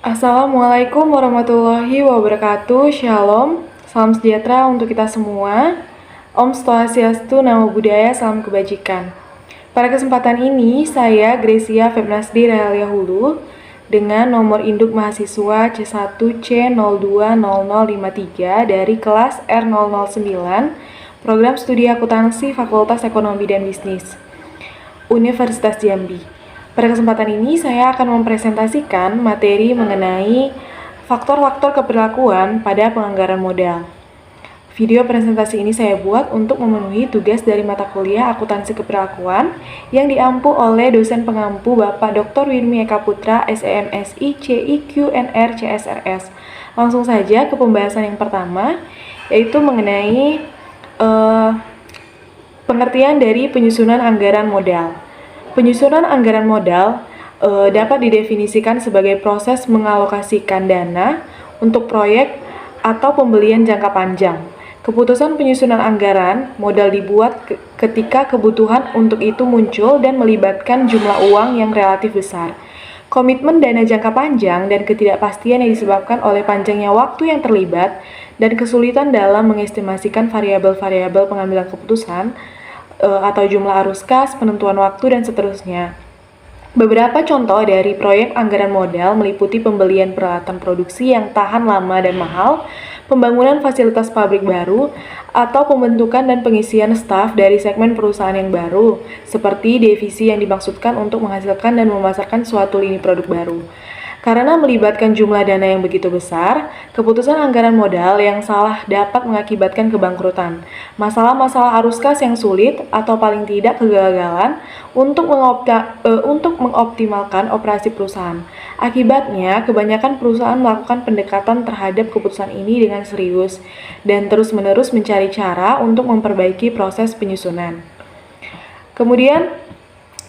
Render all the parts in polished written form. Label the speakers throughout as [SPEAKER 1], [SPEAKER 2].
[SPEAKER 1] Assalamualaikum warahmatullahi wabarakatuh. Shalom, salam sejahtera untuk kita semua. Om Swastiastu, Namo Buddhaya, salam kebajikan. Pada kesempatan ini, saya Gracia Febnasdi Realia Hulu dengan nomor induk mahasiswa C1C020053 dari kelas R009, Program Studi Akuntansi Fakultas Ekonomi dan Bisnis, Universitas Jambi. Pada kesempatan ini, saya akan mempresentasikan materi mengenai faktor-faktor keberlakuan pada penganggaran modal. Video presentasi ini saya buat untuk memenuhi tugas dari mata kuliah Akuntansi Keberlakuan yang diampu oleh dosen pengampu Bapak Dr. Wirmi Eka Putra, SEMSI, CIQNR, CSRS. Langsung saja ke pembahasan yang pertama, yaitu mengenai pengertian dari penyusunan anggaran modal. Penyusunan anggaran modal dapat didefinisikan sebagai proses mengalokasikan dana untuk proyek atau pembelian jangka panjang. Keputusan penyusunan anggaran modal dibuat ketika kebutuhan untuk itu muncul dan melibatkan jumlah uang yang relatif besar. Komitmen dana jangka panjang dan ketidakpastian yang disebabkan oleh panjangnya waktu yang terlibat dan kesulitan dalam mengestimasikan variabel-variabel pengambilan keputusan atau jumlah arus kas, penentuan waktu, dan seterusnya. Beberapa contoh dari proyek anggaran modal meliputi pembelian peralatan produksi yang tahan lama dan mahal, pembangunan fasilitas pabrik baru, atau pembentukan dan pengisian staf dari segmen perusahaan yang baru, seperti divisi yang dimaksudkan untuk menghasilkan dan memasarkan suatu lini produk baru. Karena melibatkan jumlah dana yang begitu besar, keputusan anggaran modal yang salah dapat mengakibatkan kebangkrutan, masalah-masalah arus kas yang sulit, atau paling tidak kegagalan untuk mengoptimalkan operasi perusahaan. Akibatnya, kebanyakan perusahaan melakukan pendekatan terhadap keputusan ini dengan serius dan terus-menerus mencari cara untuk memperbaiki proses penyusunan. Kemudian,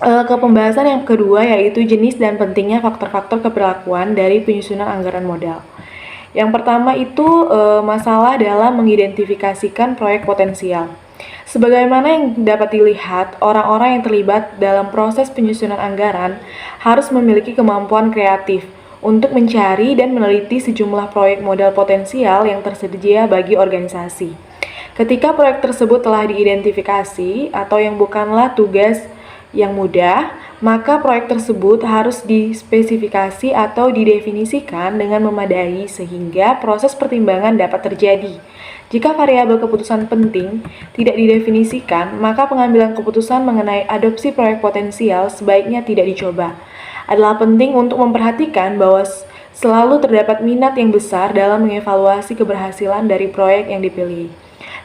[SPEAKER 1] ke pembahasan yang kedua, yaitu jenis dan pentingnya faktor-faktor keberlakuan dari penyusunan anggaran modal. Yang pertama itu masalah dalam mengidentifikasikan proyek potensial. Sebagaimana yang dapat dilihat, orang-orang yang terlibat dalam proses penyusunan anggaran harus memiliki kemampuan kreatif untuk mencari dan meneliti sejumlah proyek modal potensial yang tersedia bagi organisasi. Ketika proyek tersebut telah diidentifikasi atau yang bukanlah tugas yang mudah, maka proyek tersebut harus dispesifikasi atau didefinisikan dengan memadai sehingga proses pertimbangan dapat terjadi. Jika variabel keputusan penting tidak didefinisikan, maka pengambilan keputusan mengenai adopsi proyek potensial sebaiknya tidak dicoba. Adalah penting untuk memperhatikan bahwa selalu terdapat minat yang besar dalam mengevaluasi keberhasilan dari proyek yang dipilih.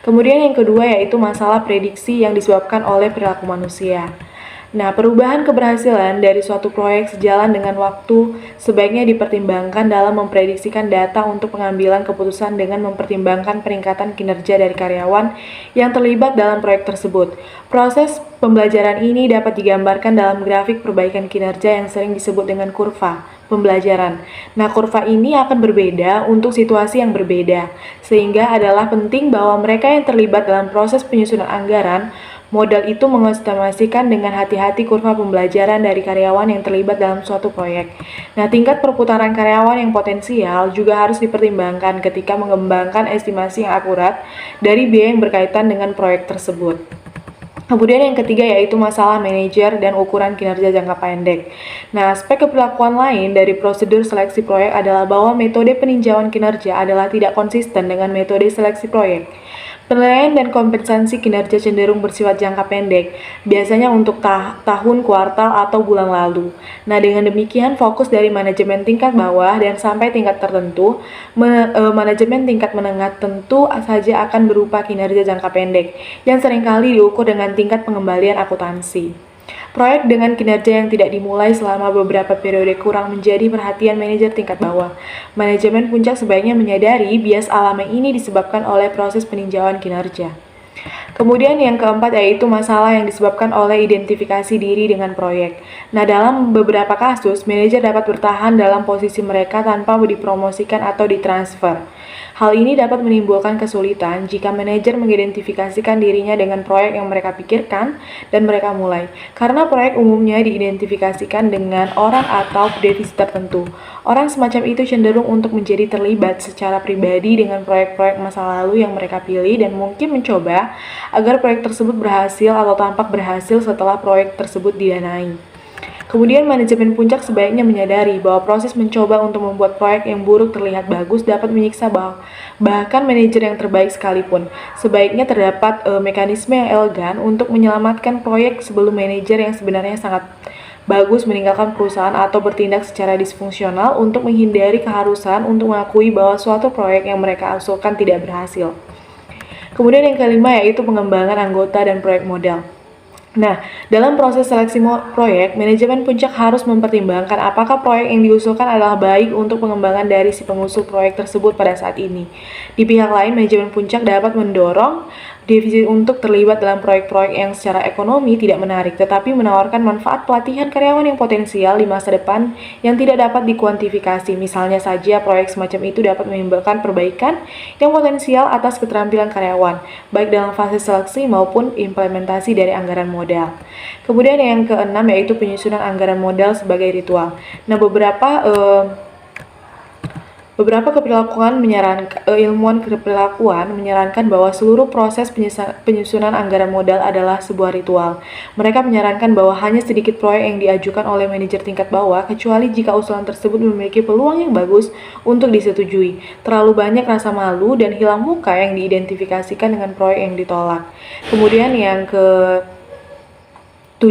[SPEAKER 1] Kemudian yang kedua yaitu masalah prediksi yang disebabkan oleh perilaku manusia. Nah, perubahan keberhasilan dari suatu proyek sejalan dengan waktu sebaiknya dipertimbangkan dalam memprediksikan data untuk pengambilan keputusan dengan mempertimbangkan peningkatan kinerja dari karyawan yang terlibat dalam proyek tersebut. Proses pembelajaran ini dapat digambarkan dalam grafik perbaikan kinerja yang sering disebut dengan kurva pembelajaran. Nah, kurva ini akan berbeda untuk situasi yang berbeda, sehingga adalah penting bahwa mereka yang terlibat dalam proses penyusunan anggaran modal itu mengestimasikan dengan hati-hati kurva pembelajaran dari karyawan yang terlibat dalam suatu proyek. Nah, tingkat perputaran karyawan yang potensial juga harus dipertimbangkan ketika mengembangkan estimasi yang akurat dari biaya yang berkaitan dengan proyek tersebut. Kemudian yang ketiga yaitu masalah manajer dan ukuran kinerja jangka pendek. Nah, aspek keberlakuan lain dari prosedur seleksi proyek adalah bahwa metode peninjauan kinerja adalah tidak konsisten dengan metode seleksi proyek. Penilaian dan kompensasi kinerja cenderung bersifat jangka pendek, biasanya untuk tahun, kuartal, atau bulan lalu. Nah, dengan demikian fokus dari manajemen tingkat bawah dan sampai tingkat tertentu, manajemen tingkat menengah tentu saja akan berupa kinerja jangka pendek, yang seringkali diukur dengan tingkat pengembalian akuntansi. Proyek dengan kinerja yang tidak dimulai selama beberapa periode kurang menjadi perhatian manajer tingkat bawah. Manajemen puncak sebaiknya menyadari bias alami ini disebabkan oleh proses peninjauan kinerja. Kemudian yang keempat yaitu masalah yang disebabkan oleh identifikasi diri dengan proyek. Nah, dalam beberapa kasus, manajer dapat bertahan dalam posisi mereka tanpa dipromosikan atau ditransfer. Hal ini dapat menimbulkan kesulitan jika manajer mengidentifikasikan dirinya dengan proyek yang mereka pikirkan dan mereka mulai. Karena proyek umumnya diidentifikasikan dengan orang atau divisi tertentu. Orang semacam itu cenderung untuk menjadi terlibat secara pribadi dengan proyek-proyek masa lalu yang mereka pilih dan mungkin mencoba agar proyek tersebut berhasil atau tampak berhasil setelah proyek tersebut didanai. Kemudian manajemen puncak sebaiknya menyadari bahwa proses mencoba untuk membuat proyek yang buruk terlihat bagus dapat menyiksa bahkan manajer yang terbaik sekalipun. Sebaiknya terdapat mekanisme yang elegan untuk menyelamatkan proyek sebelum manajer yang sebenarnya sangat bagus meninggalkan perusahaan atau bertindak secara disfungsional untuk menghindari keharusan untuk mengakui bahwa suatu proyek yang mereka usulkan tidak berhasil. Kemudian yang kelima yaitu pengembangan anggota dan proyek modal. Nah, dalam proses seleksi proyek, manajemen puncak harus mempertimbangkan apakah proyek yang diusulkan adalah baik untuk pengembangan dari si pengusul proyek tersebut pada saat ini. Di pihak lain, manajemen puncak dapat mendorong divisi untuk terlibat dalam proyek-proyek yang secara ekonomi tidak menarik, tetapi menawarkan manfaat pelatihan karyawan yang potensial di masa depan yang tidak dapat dikuantifikasi. Misalnya saja, proyek semacam itu dapat menimbulkan perbaikan yang potensial atas keterampilan karyawan, baik dalam fase seleksi maupun implementasi dari anggaran modal. Kemudian yang keenam yaitu penyusunan anggaran modal sebagai ritual. Nah, Beberapa ilmuwan keperilakuan menyarankan bahwa seluruh proses penyusunan anggaran modal adalah sebuah ritual. Mereka menyarankan bahwa hanya sedikit proyek yang diajukan oleh manajer tingkat bawah, kecuali jika usulan tersebut memiliki peluang yang bagus untuk disetujui. Terlalu banyak rasa malu dan hilang muka yang diidentifikasikan dengan proyek yang ditolak. Kemudian yang ke-7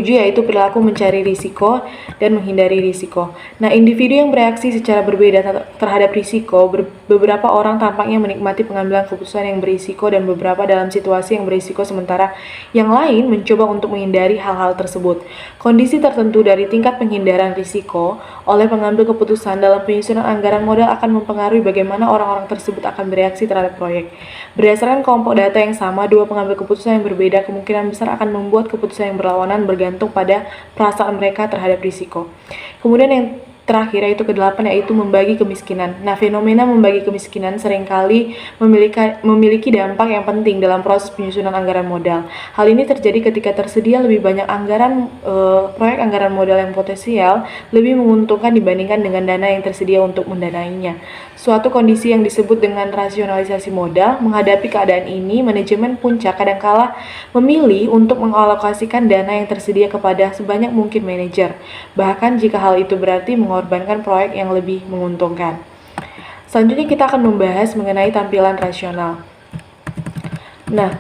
[SPEAKER 1] yaitu perilaku mencari risiko dan menghindari risiko. Nah, individu yang bereaksi secara berbeda terhadap risiko, beberapa orang tampaknya menikmati pengambilan keputusan yang berisiko dan beberapa dalam situasi yang berisiko, sementara yang lain mencoba untuk menghindari hal-hal tersebut. Kondisi tertentu dari tingkat penghindaran risiko oleh pengambil keputusan dalam penyusunan anggaran modal akan mempengaruhi bagaimana orang-orang tersebut akan bereaksi terhadap proyek. Berdasarkan kelompok data yang sama, dua pengambil keputusan yang berbeda kemungkinan besar akan membuat keputusan yang berlawanan bergantung pada perasaan mereka terhadap risiko. Kemudian yang terakhir yaitu ke-8 yaitu membagi kemiskinan. Nah, fenomena membagi kemiskinan seringkali memiliki dampak yang penting dalam proses penyusunan anggaran modal. Hal ini terjadi ketika tersedia lebih banyak proyek anggaran modal yang potensial lebih menguntungkan dibandingkan dengan dana yang tersedia untuk mendanainya. Suatu kondisi yang disebut dengan rasionalisasi modal. Menghadapi keadaan ini, manajemen puncak kadangkala memilih untuk mengalokasikan dana yang tersedia kepada sebanyak mungkin manajer, bahkan jika hal itu berarti mengorbankan proyek yang lebih menguntungkan. Selanjutnya kita akan membahas mengenai tampilan rasional. Nah,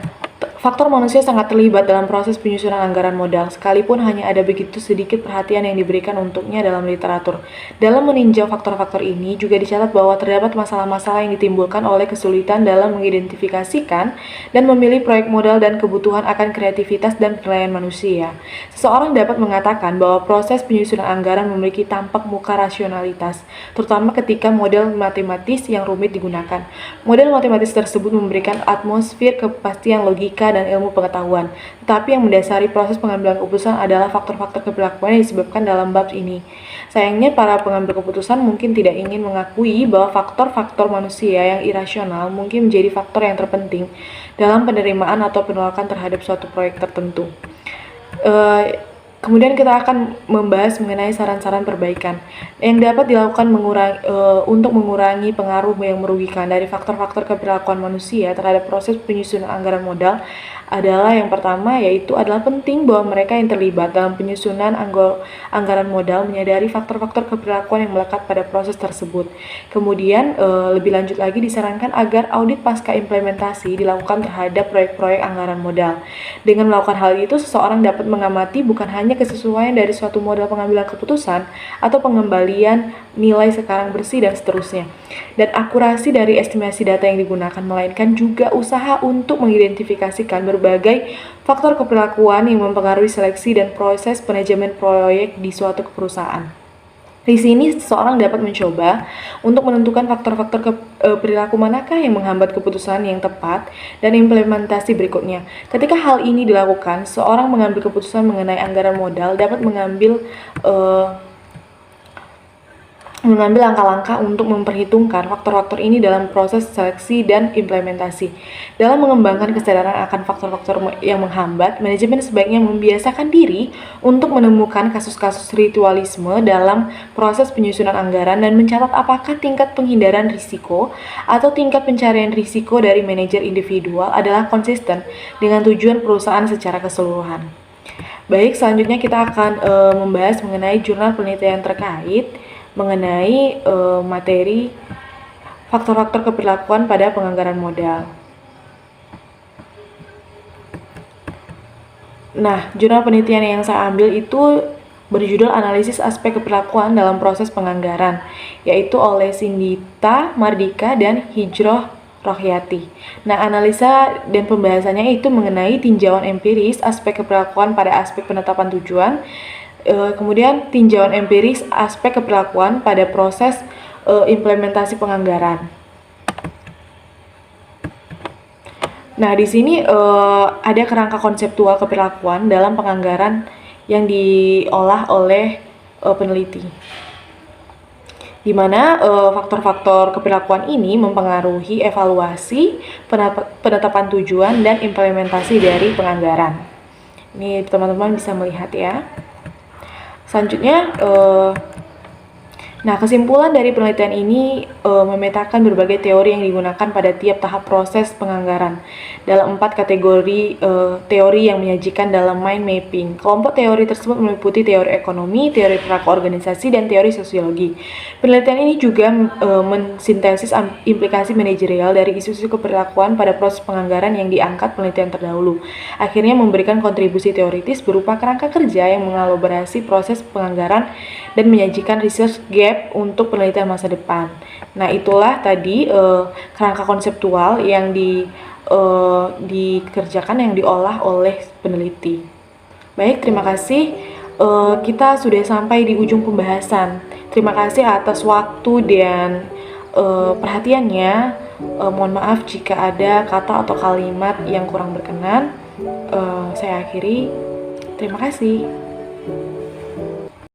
[SPEAKER 1] faktor manusia sangat terlibat dalam proses penyusunan anggaran modal, sekalipun hanya ada begitu sedikit perhatian yang diberikan untuknya dalam literatur. Dalam meninjau faktor-faktor ini, juga dicatat bahwa terdapat masalah-masalah yang ditimbulkan oleh kesulitan dalam mengidentifikasikan dan memilih proyek modal dan kebutuhan akan kreativitas dan penilaian manusia. Seseorang dapat mengatakan bahwa proses penyusunan anggaran memiliki tampak muka rasionalitas, terutama ketika model matematis yang rumit digunakan. Model matematis tersebut memberikan atmosfer kepastian logika dan ilmu pengetahuan. Tetapi yang mendasari proses pengambilan keputusan adalah faktor-faktor keperilakuan yang disebabkan dalam bab ini. Sayangnya para pengambil keputusan mungkin tidak ingin mengakui bahwa faktor-faktor manusia yang irasional mungkin menjadi faktor yang terpenting dalam penerimaan atau penolakan terhadap suatu proyek tertentu. Kemudian kita akan membahas mengenai saran-saran perbaikan yang dapat dilakukan untuk mengurangi pengaruh yang merugikan dari faktor-faktor keperilakuan manusia terhadap proses penyusunan anggaran modal adalah yang pertama yaitu adalah penting bahwa mereka yang terlibat dalam penyusunan anggaran modal menyadari faktor-faktor keperilakuan yang melekat pada proses tersebut. Kemudian lebih lanjut lagi disarankan agar audit pasca implementasi dilakukan terhadap proyek-proyek anggaran modal. Dengan melakukan hal itu, seseorang dapat mengamati bukan hanya kesesuaian dari suatu model pengambilan keputusan atau pengembalian nilai sekarang bersih dan seterusnya, dan akurasi dari estimasi data yang digunakan, melainkan juga usaha untuk mengidentifikasikan berbagai faktor keperilakuan yang mempengaruhi seleksi dan proses manajemen proyek di suatu perusahaan. Di sini seseorang dapat mencoba untuk menentukan faktor-faktor perilaku manakah yang menghambat keputusan yang tepat dan implementasi berikutnya. Ketika hal ini dilakukan, seorang mengambil keputusan mengenai anggaran modal dapat mengambil langkah-langkah untuk memperhitungkan faktor-faktor ini dalam proses seleksi dan implementasi. Dalam mengembangkan kesadaran akan faktor-faktor yang menghambat, manajemen sebaiknya membiasakan diri untuk menemukan kasus-kasus ritualisme dalam proses penyusunan anggaran dan mencatat apakah tingkat penghindaran risiko atau tingkat pencarian risiko dari manajer individual adalah konsisten dengan tujuan perusahaan secara keseluruhan. Baik, selanjutnya kita akan membahas mengenai jurnal penelitian terkait mengenai materi faktor-faktor keberlakuan pada penganggaran modal. Nah, jurnal penelitian yang saya ambil itu berjudul Analisis Aspek Keberlakuan dalam Proses Penganggaran, yaitu oleh Sindita Mardika dan Hijroh Rohyati. Nah, analisa dan pembahasannya itu mengenai tinjauan empiris aspek keberlakuan pada aspek penetapan tujuan, kemudian tinjauan empiris aspek keberlakuan pada proses implementasi penganggaran. Nah, di sini ada kerangka konseptual keberlakuan dalam penganggaran yang diolah oleh peneliti, di mana faktor-faktor keberlakuan ini mempengaruhi evaluasi, penetapan tujuan, dan implementasi dari penganggaran. Ini teman-teman bisa melihat ya. Selanjutnya, kesimpulan dari penelitian ini memetakan berbagai teori yang digunakan pada tiap tahap proses penganggaran dalam 4 kategori teori yang menyajikan dalam mind mapping. Kelompok teori tersebut meliputi teori ekonomi, teori perilaku organisasi, dan teori sosiologi. Penelitian ini juga mensintesis implikasi manajerial dari isu-isu keberlakuan pada proses penganggaran yang diangkat penelitian terdahulu. Akhirnya memberikan kontribusi teoritis berupa kerangka kerja yang mengelaborasi proses penganggaran dan menyajikan research gap untuk penelitian masa depan. Nah, itulah tadi kerangka konseptual yang dikerjakan, yang diolah oleh peneliti. Baik, terima kasih. Kita sudah sampai di ujung pembahasan. Terima kasih atas waktu dan perhatiannya. Mohon maaf jika ada kata atau kalimat yang kurang berkenan. Saya akhiri. Terima kasih.